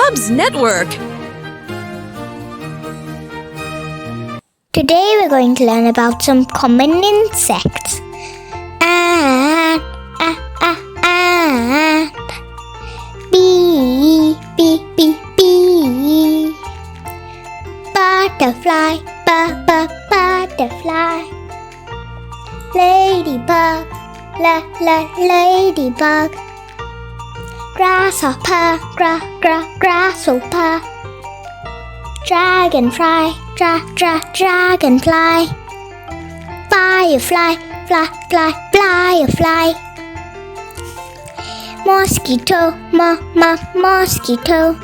Cubs Network. Today we're going to learn about some common insects. Ant, ant. Bee, bee, bee, bee. Butterfly, butterfly. Ladybug, ladybug. Grasshopper, grasshopper. Dragonfly, dragonfly. Firefly, firefly. Mosquito, mosquito.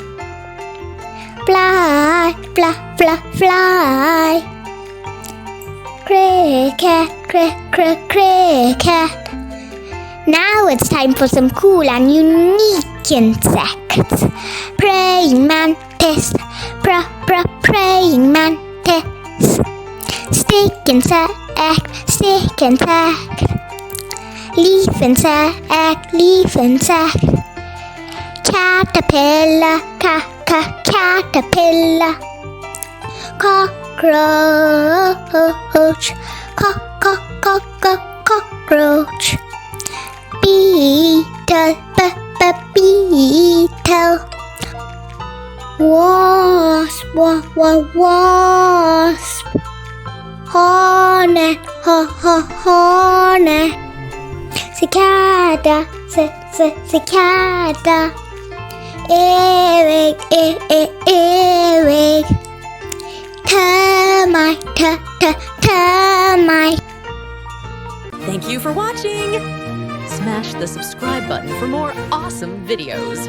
Fly, fly. Cricket, cricket. Now it's time for some cool and unique insects. Praying mantis, praying mantis. Stick insect. Leaf insect. Caterpillar, caterpillar. Cockroach, cockroach. Beetle, beetle. Wasp, wasp. Hornet, hornet. Cicada, cicada. Earwig, earwig. Termite, termite. Thank you for watching. Smash the subscribe button for more awesome videos.